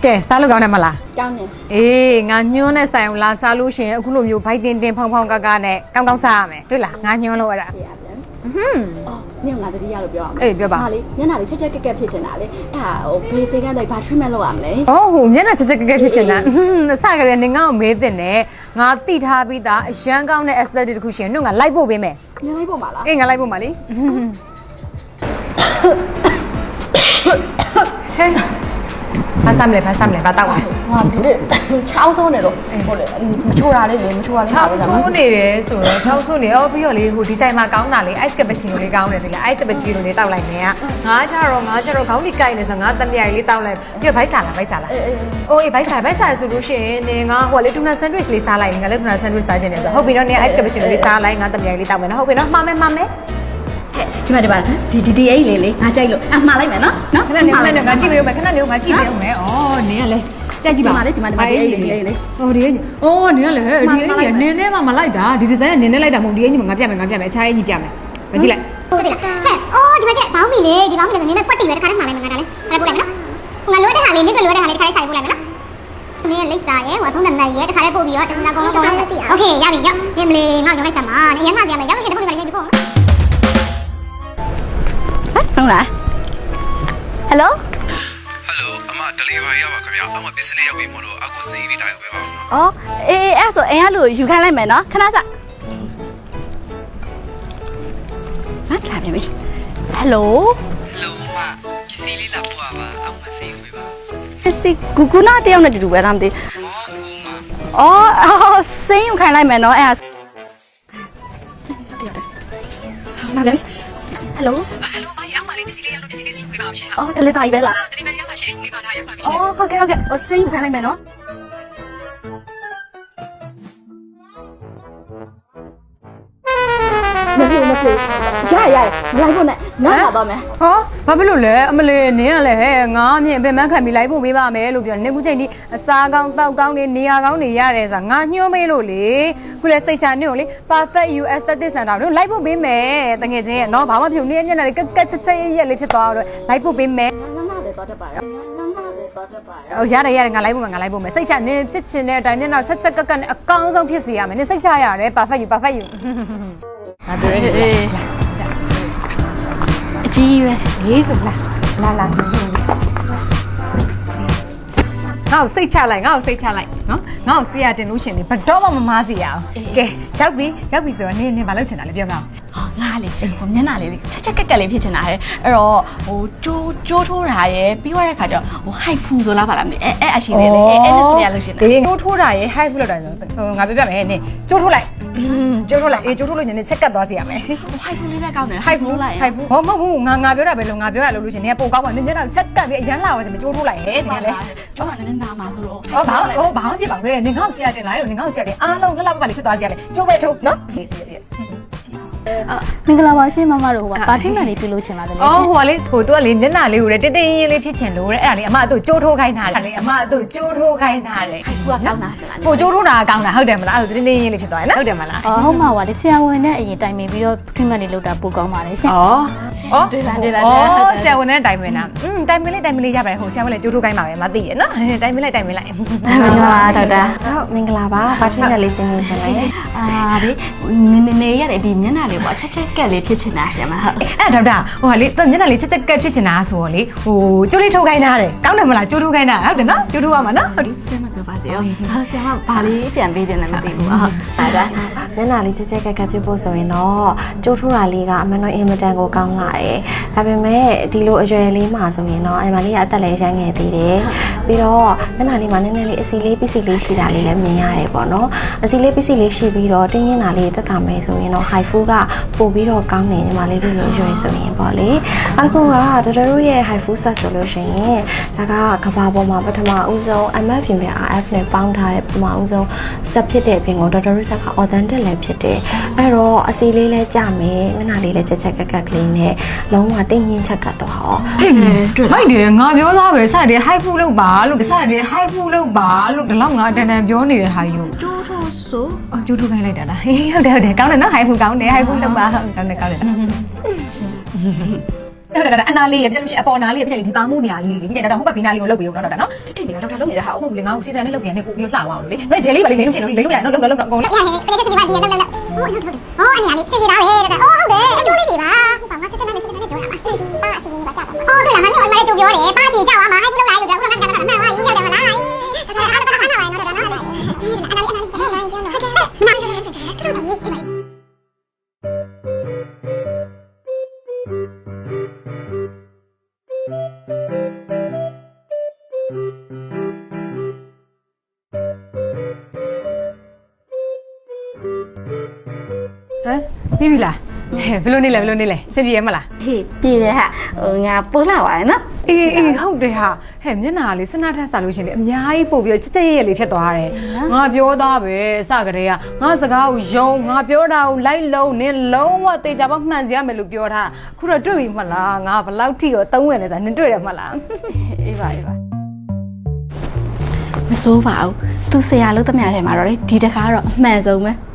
ကဲစားလို့ကောင်းတယ်မလား ကောင်းတယ် အေးငါညွှန်းတဲ့ဆိုင်ကိုလာစားလို့ရှိရင်အခုလိုမျိုးဘိုက်တင်တင်ဖောင်းဖောင်းကကနဲ့ကောင်းကောင်းစားရမယ်တွေ့လားငါညွှန်းလို့အဲ့ဒါ ပြရပြန် ဟွန်း အော်နင့်ကငါတတိယလို့ပြောအောင် အေးပြောပါ ဟာလေညနာလေးချက်ချက်ကက်ကက်ဖြစ်ချင်တာလေအဲ့ဟာဟိုဘေးစိတ်ကနေဘာ treatment လုပ်ရမလဲ အော်ဟိုမျက်နှာချက်ချက်ကက်ကဖြစ်ချင်တာအစကတည်းကငါ့ကိုမေးတဲ့နဲ့ငါတိထားပြီးသားအရန်ကောင်းတဲ့ aesthetic တစ်ခုရှိရင်တို့ငါလိုက်ပို့ပေးမယ် ညလိုက်ပုံပါလား အေးငါလိုက်ပို့ပါလေဟဲ့ဘာစမ်းလဲဘာတောက်လဲ ဟာဒီလေချောင်းဆုံးနေလို့ဟိုလေမချိုးတာလေးလေမချိုးတာလေး ချောင်းဆိုးနေတယ်ဆိုတော့ချောင်းဆိုးနေပြီးတော့လေဟိုဒီဇိုင်မှာကောင်းတာလေ ice cappuccino လေးကောင်းတယ်ဒီလေ ice cappuccino လေးတောက်လိုက်နေကငါကြတော့ခေါင်းကြီးကိုက်နေဆိုငါတမရိုင်လေးတောက်လိုက်ပြီးတော့ဘိုက်စာလားအိုးအေးဘိုက်စာဆိုလို့ရှိရင်နေငါဟိုလေတူနာ sandwich လေးစားလိုက်ငါလည်းတူနာ sandwich စားခြင်းနေဆိုဟုတ်ပြီတော့နေ ice cappuccino လေးစားလိုက်ငါတမရိုင်လေးတောက်မယ်နော်ဟုတ်ပြီနော်မှားမယ် ဒီမှာဒီအိတ်လေးလေငါကြိုက်လို့အမှားလိုက်မယ်နော် ခဏနေငါကြည့်ပေးဦးမယ်ဩနေရလေကြက်ကြည့်ပါ ဒီမှာဒီအိတ်လေးလေ ဟိုဒီအိတ်နေရလေဒီအိတ်ကြီးနင်းနဲ့မှမလိုက်တာဒီဒီဇိုင်းကနင်းနဲ့လိုက်တာမဟုတ်ဒီအိတ်ကြီးငါပြမယ်အခြားအိတ်ကြီးပြမယ်မကြည့်လိုက် ဟုတ်တယ်လားဟဲ့အိုးဒီမှာကျဘောင်းမီလေဒီဘောင်းမီဆိုနင်းနဲ့ကွက်တီပဲတခါတည်းမှလိုက်မှာငါဒါလေခါပို့လိုက်မယ်နော်ငါလွှဲတဲ့ဟာလေးနင်းကလွှဲတဲ့ဟာလေးတခါတည်းဆိုင်ပို့လိုက်မယ်နော်နင်းရဲ့လိပ်စာရဲ့ဟိုဖုန်းနံပါတ်ရဲ့တခါတည်းပို့ပြီးတော့တခါကုန်လုံးโอเคရပြီရောက်နင်းမလေးငါ့ကိုလိုက်စမ်းပါနင်းရမ်းမှပြမယ်ရောက်လို့ရှိရင်တခုတည်းပဲရေးပြီးပို့ဟုတ်လားဟယ်လို ဟယ်လိုအမ delivery ရပါခင်ဗျာအမ business ရောက်ပြီမို့လို့အခုစိတ်လေးတိုင်းပေးပါဦးနော် အော်အေးအဲ့ဆိုအိမ်ကလူယူခိုင်းလိုက်မယ်နော်ခဏစမထားပြီဟယ်လို ဟယ်လိုအမပစ္စည်းလေးလာပို့ပါပါအောက်မှာစိတ်ပေးပါ စီဂူဂူနာတယောက်နဲ့တူတူပဲလားမသိ မဟုတ်ဘူးမ အော်စိမ်းယူခိုင်းလိုက်မယ်နော်အဲ့ဒါမလေးဟယ်လို ဟယ်လိုမကြီးအောင်ပါလေပစ္စည်းလေးရောက်လို့ပစ္စည်းလေးစီးဝေးပါအောင်ရှင် အော်တယ်လီဗာရီပဲလား တယ်လီဗရီရောက်ပါရှင်လေးပါထားရောက်ပါပြီရှင် အော်ဟုတ်ကဲ့စိမ်းယူခိုင်းလိုက်မယ်နော်မဖြစ်ရလိုက်ဖို့နဲ့ငါ့မှာတော့မယ် ဟောဘာဖြစ်လို့လဲအမလေးနင်းကလည်းဟဲ့ငါအမြင်ပင်မခံပြီးလိုက်ဖို့ပေးပါမယ်လို့ပြောနေခုချိန်ဒီအစားကောင်းတောက်ကောင်းနေနေရာကောင်းနေရတယ်ဆိုတာငါညှိုးမေးလို့လေခုလဲစိတ်ချနေကိုလေ perfect US aesthetic center တို့လိုက်ဖို့ပေးမယ်တကယ်ချင်းရဲ့နော်ဘာမှမဖြစ်ဘူးနင်းမျက်နှာလေးကက်ရက်လေးဖြစ်သွားတော့လိုက်ဖို့ပေးမယ် ငါလည်းတော့တက်ပါရောငါလည်းတော့တက်ပါရော ဟိုရတယ်ငါလိုက်ဖို့မယ်စိတ်ချနင်းဖြစ်ချင်တဲ့အတိုင်းမျက်နှာဖြတ်ကက်နဲ့အကောင်းဆုံးဖြစ်စီရမယ်နင်းစိတ်ချရတယ် perfect you ငါပြောရနေတယ် အကြီးပဲ ရေးဆိုလာငါ့ကိုစိတ်ချလိုက်နော်ငါ့ကိုဆေးရတင်လို့ရှင်လေဘတော့မှမမားစီရအောင်ကဲရောက်ပြီဆိုတော့နင်းဘာလုပ်ချင်တာလဲပြောငါ့ ဟောငါလေဟိုမျက်နှာလေးချက်ကက်လေးဖြစ်ချင်တာဟဲ့အဲ့တော့ဟိုကျိုးထိုးတာရယ်ပြီးသွားတဲ့ခါကျတော့ဟို high food ဆိုလားပါလားမသိအဲ့အရှိသေးလေအဲ့နဲ့ပြရလို့ရှင်တာ အေးကျိုးထိုးတာရယ် high ဖလို့တာဆိုငါပြပြမယ်နင်းကျိုးထိုးလိုက်ကျိုးထိုးလို့ညနေချက်ကတ်သွားစီရမယ် high food လေးလည်းကောင်းတယ် high ဘူးမဟုတ်ဘူးငါပြောတာပဲလို့ငါပြောရလို့ရှင်နင်းကပိုကောင်းပါနင်းမျက်နှာချက်ကတ်ပြီးအရန်လာပါစေကျိုးထိုးလိုက်ဟဲ့နင်းလေ ကျိုးကလည်းနာမှာဆိုတော့ ဘာမှဖြစ်ပါဘူးနင်ငါ့ကိုဆရာတင်လာလို့နင်ငါ့ကိုဆရာတင်အားလုံးလှလှပပလေးဖြစ်သွားစီရမယ်ကျိုးပဲထိုးနော် မင်္ဂလာပါရှင်မမတို့ဟိုပါထင်းမှန်လေးပြုလို့ချင်ပါတယ်လေ အော်ဟိုကလေဟိုသူကလေမျက်နှာလေးကိုတင်းတင်းရင်းလေးဖြစ်ချင်လို့တဲ့အဲ့ဒါလေအမတို့ကျိုးထိုးခိုင်းတာလေအမတို့ကျိုးထိုးခိုင်းတာလေ high food ကကောင်းတာ ဟိုကျိုးထိုးတာကောင်းတာဟုတ်တယ်မလားအဲ့ဒါတင်းတင်းရင်းလေးဖြစ်သွားရနော်ဟုတ်တယ်မလား အော်ဟုတ်မှာပါလေဆရာဝန်နဲ့အရင်တိုင်ပင်ပြီးတော့ထင်းမှန်လေးလုပ်တာပိုကောင်းပါလေရှင် အော်ဆရာဝန်နဲ့တိုင်ပင်တာတိုင်ပင်လေးရပါတယ်ဟိုဆရာဝန်လည်းကျိုးထိုးခိုင်းပါပဲမသိရနော်တိုင်ပင်လိုက် မင်္ဂလာပါဒေါက်တာဟုတ်မင်္ဂလာပါပါထင်းနဲ့လေးစင်နေရှင်လေ လေနေရတယ်ဒီမျက်နှာလေးပေါ့ချက်ကက်လေးဖြစ်ချင်တာရမှာဟုတ် အဲ့ဒေါက်တာဟိုကလေမျက်နှာလေးချက်ကက်ဖြစ်ချင်တာဆိုတော့လေဟိုကျိုးလေးထိုးခိုင်းတာတယ်ကောင်းတယ်မလားကျိုးထိုးခိုင်းတာဟုတ်တယ်နော်ကျိုးထိုးရမှာနော် ဆင်မပြောပါစေရောဟာဆရာမဘာလေးကြံပေးတယ်လည်းမသိဘူးဟုတ်ဒါဒါ မျက်နှာလေးချက်ကဖြစ်ဖို့ဆိုရင်တော့ကြိုးထိုးတာလေးကအမှန်တော့အင်မတန်ကိုကောင်းလာတယ်ဒါပေမဲ့ဒီလိုအရွယ်လေးမှာဆိုရင်တော့အမလေးကအသက်လည်းရမ်းငယ်သေးတယ်ပြီးတော့မျက်နှာလေးမှာနည်းနည်းလေးအစီလေးပစ္စည်းလေးရှိတာလေးလည်းမြင်ရတယ်ပေါ့နော်အစီလေးပစ္စည်းလေးရှိပြီးတော့တင်းရင်တာလေးတက်တာမယ်ဆိုရင်တော့ high food ကပို့ပြီးတော့ကောင်းနေညီမလေးတို့လိုရွယ်ဆိုရင်ပေါ့လေအခုကတော်တို့ရဲ့ high food set ဆိုလို့ရှိရင်ဒါကကဘာပေါ်မှာပထမဦးဆုံး MF ပြင်ပြ RF နဲ့ပေါင်းထားတဲ့ပထမဦးဆုံး set ဖြစ်တဲ့အပြင်ကိုတော်တို့ set က authentic လည်းဖြစ်တယ်အဲ့တော့အစီလေးလည်းကြမယ်မျက်နှာလေးလည်းချက်ကက်ကလေးနဲ့လုံးဝတင်းရင်ချက်ကတ်တော့ဟော ဟဲ့လိုက်တယ်ငါပြောသားပဲစတယ် high food လောက်ပါလို့စတယ် high food လောက်ပါလို့ဒီလောက်ငါတန်ပြောနေတဲ့ဟာယူ ကျိုးထိုးဆို အော်ကျိုးထိုးခိုင်းလိုက်တာလားဟုတ်တယ်ကောင်းတယ်နော် high food ကောင်းတယ် high food လောက်ပါကောင်းတယ် အနာလေးရပြလို့ရှိရင်အပေါ်နာလေးရပြလေဒီပါမှုနေရာလေးလေပြီးတော့ဟိုဘက်ဘေးနာလေးကိုလုပ်ပေးဦးနော်ဒါနော် တိတ်နေတာဒေါက်တာလုပ်နေတာဟာ ဟုတ်လေငါ့ကိုစီတန်နဲ့လုပ်ပြန်နေပို့ပြီးလှအောင်လို့လေမဲဂျယ်လေးပါလေနေလို့ရှိရင်လိမ့်လို့ရနော်လုံးအကုန်လုံး ရတယ်ခဏခဏဒီပါဒီလောက်လောက်ဟုတ်ဟုတ်ဟောအနေနဲ့စစ်ကြတာပဲတဲ့ဟုတ်တယ်အတူလေးတွေပါဘာမှစစ်တဲ့နဲ့ပြောတာပါဒီပါစီလေးပါကြတာဟုတ်တယ်လားငါတို့အိမ်မှာလည်းကြိုပြောတယ်ပါစီကြောက်အောင်မဟိုက်လောက်လိုက်လို့တော့ငါကတော့မှန်ပါရေးရတယ်မလားဒါကတော့အားကတော့အားနာပါနော်ဒါနော်ဒီအနာလေးဟဲ့လိုက်ပြန်တော့ဟုတ်ကဲ့မနာကြည့်တယ်ကတော့ရေးအိမ်ပြီးပြီလားဘယ်လိုနေလဲစင်ပြေရမလား ဟေးပြေတယ်ဟာငါပိုးလာပါရဲ့နော် အေးဟုတ်တယ်ဟာဟဲ့မျက်နှာလေးစွနာထက်စားလို့ရှိရင်လေအများကြီးပို့ပြီးကြက်ရဲလေးဖြစ်သွားတယ်ငါပြောသားပဲစကြတဲ့ကငါစကားကိုယုံငါပြောတာကိုလိုက်လုံးနင်းလုံးဝတေချာပေါမှန်စီရမယ်လို့ပြောထားခုတော့တွေ့ပြီမလားငါဘလောက်ထိကိုသုံးဝင်လဲဆိုတာနင်တွေ့တယ်မလား အေးပါမစိုးပါဘူးသူဆရာလို့တမရထဲမှာတော့လေဒီတခါတော့အမှန်ဆုံးပဲ